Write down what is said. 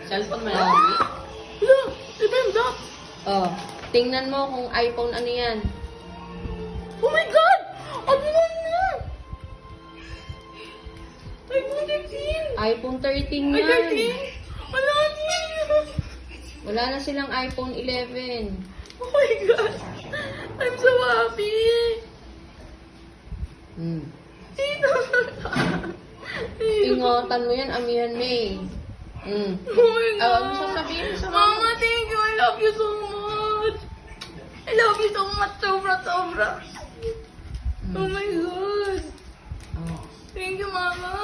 Cellphone malaki. Hala, ibenda. Oh, tingnan mo kung iPhone ano yan. Oh my God! Ano na? iPhone 13. iPhone 13 Ay, yan. 13? Wala na. Wala na silang iPhone 11. Oh my God. I'm so happy. Hmm. Tito. Ingatan mo yan, amihan mo eh. Hmm. Oh my God. Ano sasabihin mo sa mama? Mama, thank you. I love you so much. I love you so much. Sobra, sobra. Oh my God. Oh. Thank you, Mama.